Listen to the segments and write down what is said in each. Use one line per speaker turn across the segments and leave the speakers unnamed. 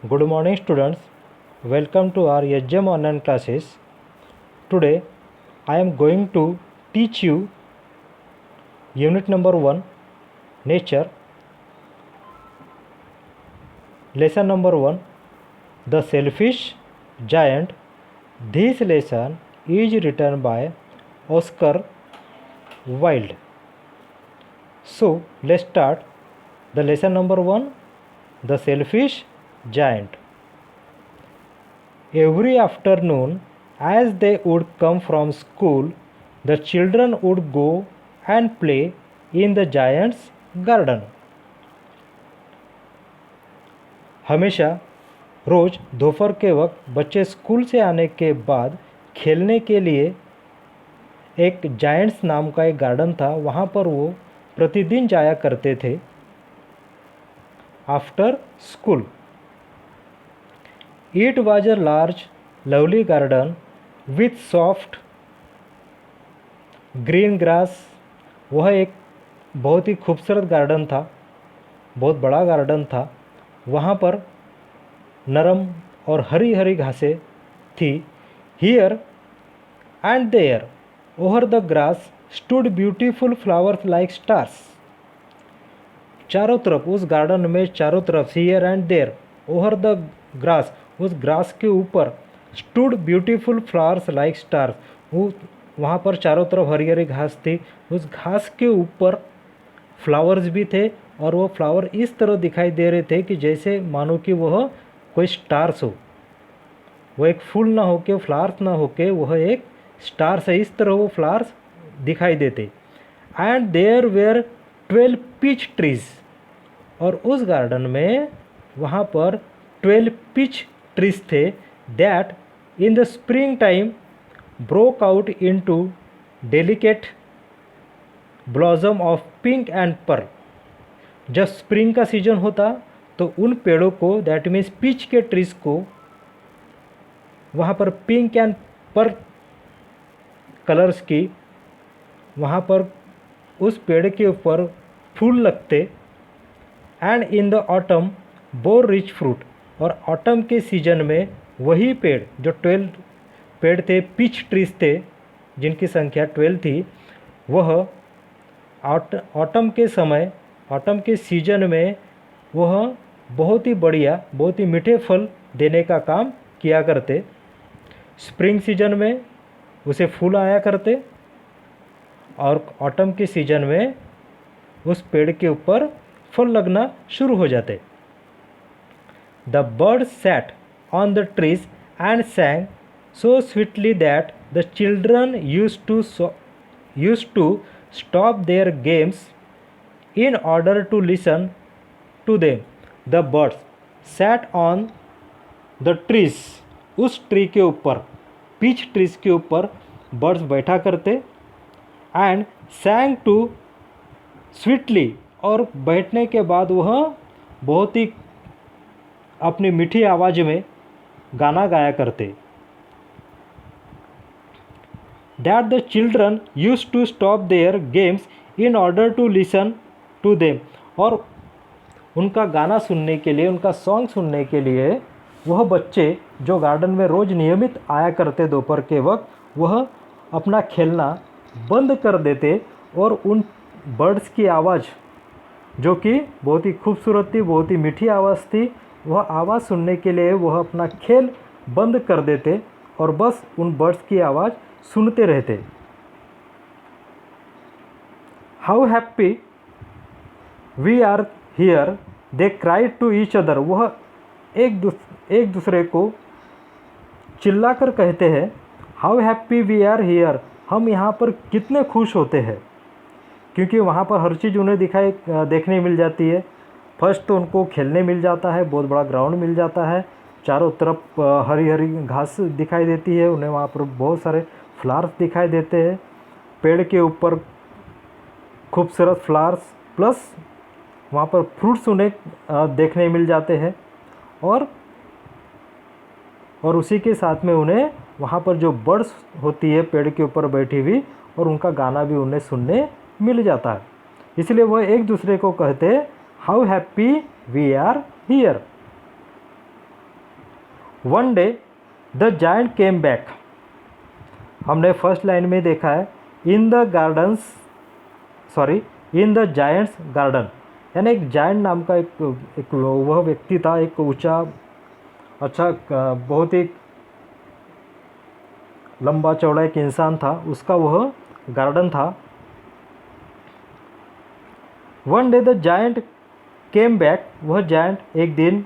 Good morning students, welcome to our HM online classes. Today I am going to teach you unit number 1 nature, lesson number 1 the selfish giant. This lesson is written by Oscar Wilde. So let's start the lesson number 1 the selfish giant. Every afternoon, as they would come from school, the children would go and play in the giant's garden. हमेशा रोज़ दोपहर के वक्त बच्चे school से आने के बाद खेलने के लिए एक जायंट्स नाम का एक गार्डन था, वहाँ पर वो प्रतिदिन जाया करते थे after school. It was a large, lovely garden with soft green grass. वह एक बहुत ही खूबसूरत गार्डन था, बहुत बड़ा गार्डन था. वहाँ पर नरम और हरी हरी घासें थी. Here and there, over the grass, stood beautiful flowers like stars. चारों तरफ उस गार्डन में चारों तरफ here and there over the grass, उस ग्रास के ऊपर stood beautiful flowers like stars. वो वहाँ पर चारों तरफ हरी हरी घास थी. उस घास के ऊपर फ्लावर्स भी थे और वो फ्लावर इस तरह दिखाई दे रहे थे कि जैसे मानो कि वह कोई स्टार्स हो. वो एक फूल ना होके, फ्लावर्स ना होके, वह एक स्टार्स है. इस तरह वो फ्लावर्स दिखाई देते. And there were 12 peach trees. और उस गार्डन में वहाँ पर 12 पीच ट्रीज थे. That in the spring time broke out into delicate blossom of pink and pearl. जब स्प्रिंग का सीजन होता तो उन पेड़ों को, दैट मीन्स पीच के ट्रीज को, वहाँ पर पिंक एंड पर्ल कलर्स की, वहाँ पर उस पेड़ के ऊपर फूल लगते. And in the autumn bore rich fruit. और ऑटम के सीजन में वही पेड़, जो 12 पेड़ थे, पीच ट्रीज थे, जिनकी संख्या 12 थी, वह ऑटम के समय, ऑटम के सीजन में वह बहुत ही बढ़िया, बहुत ही मीठे फल देने का काम किया करते. स्प्रिंग सीजन में उसे फूल आया करते और ऑटम के सीजन में उस पेड़ के ऊपर फल लगना शुरू हो जाते. The bird sat on the trees and sang so sweetly that the children used to stop their games in order to listen to them. The birds sat on the trees. उस ट्री के ऊपर, peach trees के ऊपर birds बैठा करते. And sang to sweetly. और बैठने के बाद वह बहुत ही अपनी मीठी आवाज़ में गाना गाया करते. That the children used to stop their games in order to listen to them. और उनका गाना सुनने के लिए, उनका सॉन्ग सुनने के लिए वह बच्चे जो गार्डन में रोज़ नियमित आया करते दोपहर के वक्त, वह अपना खेलना बंद कर देते और उन बर्ड्स की आवाज़, जो कि बहुत ही खूबसूरत थी, बहुत ही मीठी आवाज़ थी, वह आवाज़ सुनने के लिए वह अपना खेल बंद कर देते और बस उन बर्ड्स की आवाज़ सुनते रहते. How happy we are here they cried to each other. वह एक दूसरे को चिल्लाकर कहते हैं, how happy we are here, हम यहाँ पर कितने खुश होते हैं. क्योंकि वहाँ पर हर चीज़ उन्हें देखने मिल जाती है. फर्स्ट तो उनको खेलने मिल जाता है, बहुत बड़ा ग्राउंड मिल जाता है, चारों तरफ हरी हरी घास दिखाई देती है उन्हें, वहाँ पर बहुत सारे फ्लावर्स दिखाई देते हैं, पेड़ के ऊपर खूबसूरत फ्लावर्स, प्लस वहाँ पर फ्रूट्स उन्हें देखने मिल जाते हैं. और उसी के साथ में उन्हें वहाँ पर जो बर्ड्स होती है पेड़ के ऊपर बैठी हुई, और उनका गाना भी उन्हें सुनने मिल जाता है. इसलिए वह एक दूसरे को कहते, how happy we are here. One day the giant came back. हमने फर्स्ट लाइन में देखा है in the gardens, sorry in the giant's garden, यानी एक जायंट नाम का एक वह व्यक्ति था, एक ऊंचा अच्छा बहुत ही लंबा चौड़ा एक इंसान था, उसका वह गार्डन था। One day the giant came back, वह जायंट एक दिन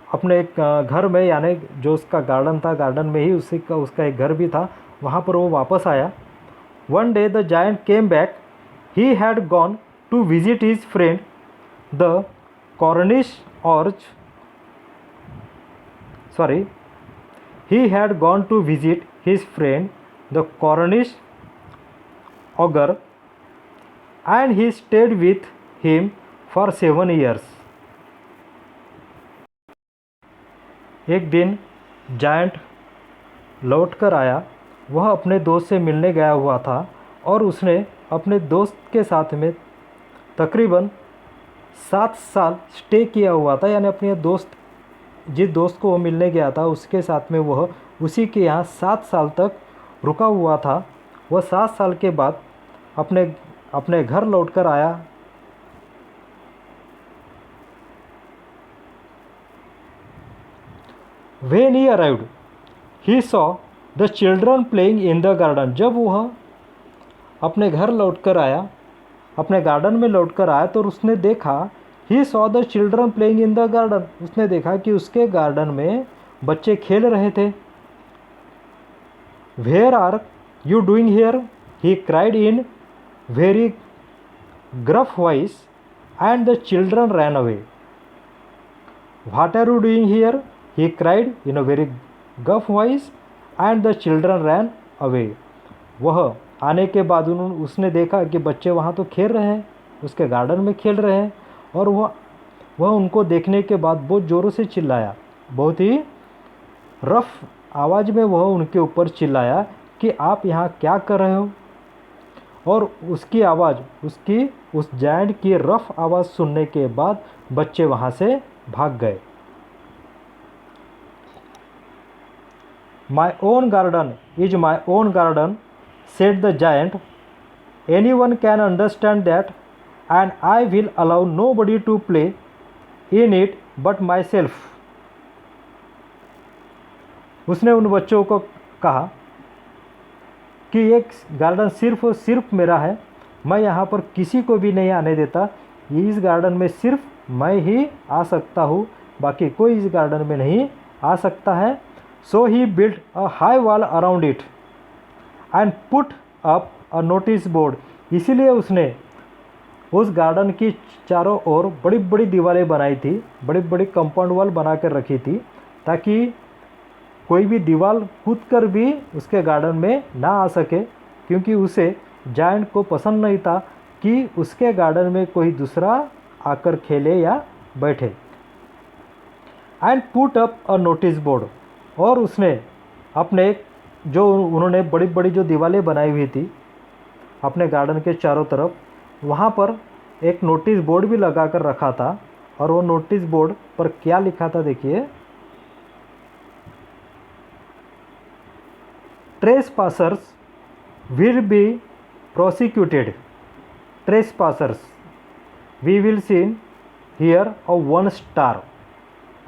अपने एक घर में, यानी जो उसका गार्डन था, गार्डन में ही उसी का उसका एक घर भी था, वहाँ पर वो वापस आया। One day the giant came back, he had gone to visit his friend the Cornish ऑर्च, sorry he had gone to visit his friend the Cornish ogre and he stayed with him for 7 years. एक दिन giant लौट कर आया, वह अपने दोस्त से मिलने गया हुआ था और उसने अपने दोस्त के साथ में तकरीबन 7 साल स्टे किया हुआ था, यानी अपने दोस्त जिस दोस्त को वो मिलने गया था उसके साथ में वह उसी के यहाँ 7 साल तक रुका हुआ था। वह 7 साल के बाद अपने घर लौटकर आया। When he arrived, he saw the children playing in the garden. जब वह अपने घर लौटकर आया, अपने गार्डन में लौटकर आया तो उसने देखा he saw the children playing in the garden, उसने देखा कि उसके गार्डन में बच्चे खेल रहे थे। Where are you doing here, he cried in very gruff voice and the children ran away. What are you doing here, he cried in a very gruff voice and the children ran away. वह आने के बाद उसने देखा कि बच्चे वहाँ तो खेल रहे हैं, उसके गार्डन में खेल रहे हैं, और वह उनको देखने के बाद बहुत ज़ोरों से चिल्लाया, बहुत ही रफ आवाज़ में वह उनके ऊपर चिल्लाया कि आप यहाँ क्या कर रहे हो। और उसकी आवाज़, उस जायंट की रफ आवाज़ सुनने के बाद बच्चे वहाँ से भाग गए। My own garden is my own garden, said the giant, anyone can understand that and I will allow nobody to play in it but myself. उसने उन बच्चों को कहा कि ये गार्डन सिर्फ और सिर्फ मेरा है, मैं यहाँ पर किसी को भी नहीं आने देता, इस गार्डन में सिर्फ मैं ही आ सकता हूँ, बाकी कोई इस गार्डन में नहीं आ सकता है। So he built a high wall around it and put up a notice board. इसीलिए उसने उस गार्डन की चारों ओर बड़ी बड़ी दीवारें बनाई थी, बड़ी बड़ी कंपाउंड वॉल बना कर रखी थी, ताकि कोई भी दीवार कूद कर भी उसके गार्डन में ना आ सके, क्योंकि उसे जायंट को पसंद नहीं था कि उसके गार्डन में कोई दूसरा आकर खेले या बैठे। And put up a notice board, और उसने अपने जो उन्होंने बड़ी बड़ी जो दीवारें बनाई हुई थी अपने गार्डन के चारों तरफ, वहाँ पर एक नोटिस बोर्ड भी लगा कर रखा था। और वो नोटिस बोर्ड पर क्या लिखा था देखिए, trespassers will be prosecuted, trespassers we will seen here a 1 star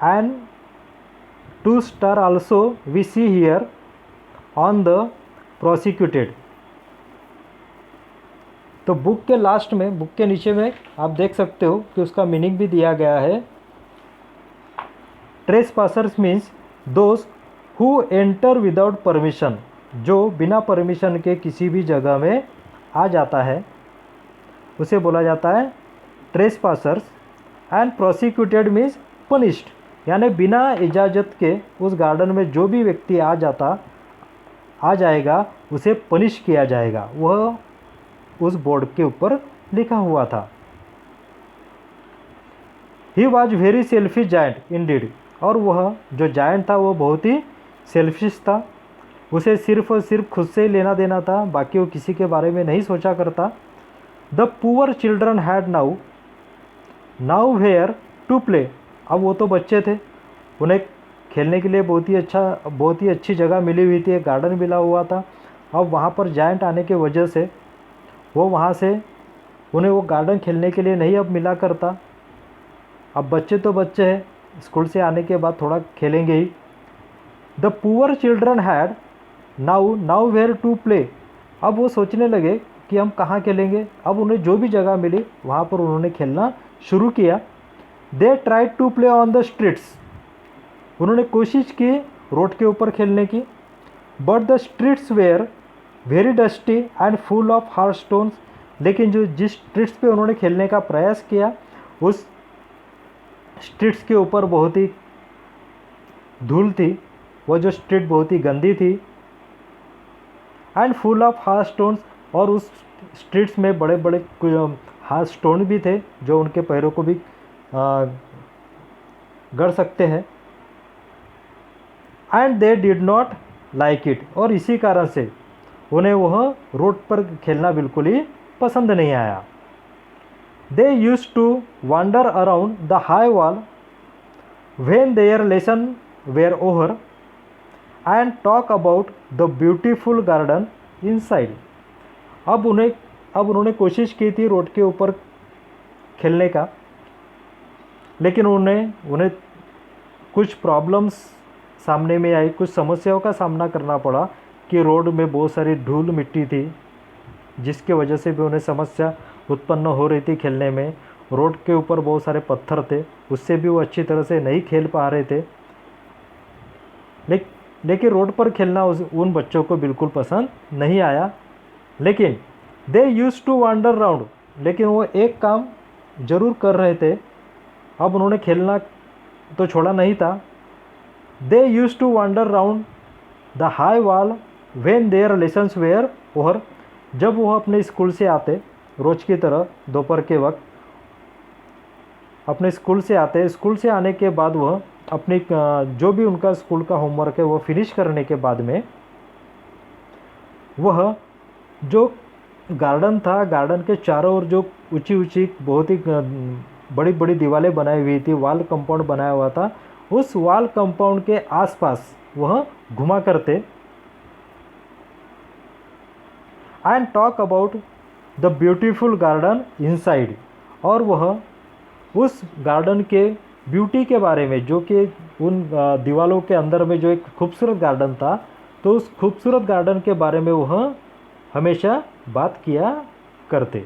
and 2 star also we see here on the prosecuted. तो बुक के लास्ट में, बुक के नीचे में आप देख सकते हो कि उसका मीनिंग भी दिया गया है। Trespassers means those who enter without permission, जो बिना परमिशन के किसी भी जगह में आ जाता है उसे बोला जाता है ट्रेसपासर्स। एंड प्रोसिक्यूटेड मीन्स पनिश्ड, यानी बिना इजाज़त के उस गार्डन में जो भी व्यक्ति आ जाएगा उसे पनिश किया जाएगा, वह उस बोर्ड के ऊपर लिखा हुआ था। He was very selfish giant Indeed, और वह जो जायंट था वो बहुत ही सेल्फिश था, उसे सिर्फ और सिर्फ खुद से ही लेना देना था, बाकी वो किसी के बारे में नहीं सोचा करता। The poor children had now where to play, अब वो तो बच्चे थे, उन्हें खेलने के लिए बहुत ही अच्छी जगह मिली हुई थी, एक गार्डन मिला हुआ था। अब वहाँ पर जायंट आने की वजह से वो वहाँ से उन्हें वो गार्डन खेलने के लिए नहीं अब मिला करता। अब बच्चे तो बच्चे हैं, स्कूल से आने के बाद थोड़ा खेलेंगे ही। The poor children had now where to play. अब वो सोचने लगे कि हम कहाँ खेलेंगे। अब उन्हें जो भी जगह मिली वहाँ पर उन्होंने खेलना शुरू किया। They tried to play on the streets. उन्होंने कोशिश की रोड के ऊपर खेलने की। But the streets were very dusty and full of hard stones. लेकिन जिस स्ट्रीट्स पे उन्होंने खेलने का प्रयास किया उस स्ट्रीट्स के ऊपर बहुत ही धूल थी, वो जो स्ट्रीट बहुत ही गंदी थी। And full of hard stones, और उस स्ट्रीट्स में बड़े बड़े हार्ड स्टोन भी थे जो उनके पैरों को भी गड़ सकते हैं। And they did not like it, और इसी कारण से उन्हें वह रोड पर खेलना बिल्कुल ही पसंद नहीं आया। They used to wander around the high wall when their lessons were over and talk about the beautiful garden inside. अब उन्होंने कोशिश की थी रोड के ऊपर खेलने का, लेकिन उन्हें कुछ प्रॉब्लम्स सामने में आई, कुछ समस्याओं का सामना करना पड़ा कि रोड में बहुत सारी धूल मिट्टी थी, जिसके वजह से भी उन्हें समस्या उत्पन्न हो रही थी खेलने में। रोड के ऊपर बहुत सारे पत्थर थे, उससे भी वो अच्छी तरह से नहीं खेल पा रहे थे। लेकिन रोड पर खेलना उन बच्चों को बिल्कुल पसंद नहीं आया। लेकिन they used to wander round, लेकिन वो एक काम ज़रूर कर रहे थे। अब उन्होंने खेलना तो छोड़ा नहीं था। They used to wander round the high wall when their lessons were over. जब वो अपने स्कूल से आते, रोज की तरह दोपहर के वक्त अपने स्कूल से आते, स्कूल से आने के बाद वह अपनी जो भी उनका स्कूल का होमवर्क है वो फिनिश करने के बाद में वह जो गार्डन था, गार्डन के चारों ओर जो ऊंची ऊंची बहुत ही बड़ी बड़ी दीवारें बनाई हुई थी, वॉल कंपाउंड बनाया हुआ था, उस वॉल कंपाउंड के आसपास वह घुमा करते and talk about the beautiful garden inside. और वह उस गार्डन के ब्यूटी के बारे में, जो कि उन दीवारों के अंदर में जो एक खूबसूरत गार्डन था, तो उस खूबसूरत गार्डन के बारे में वह हमेशा बात किया करते।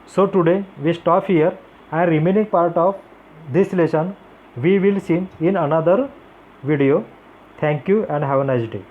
So today we stop here, and remaining part of this lesson we will see in another video. Thank you and have a nice day.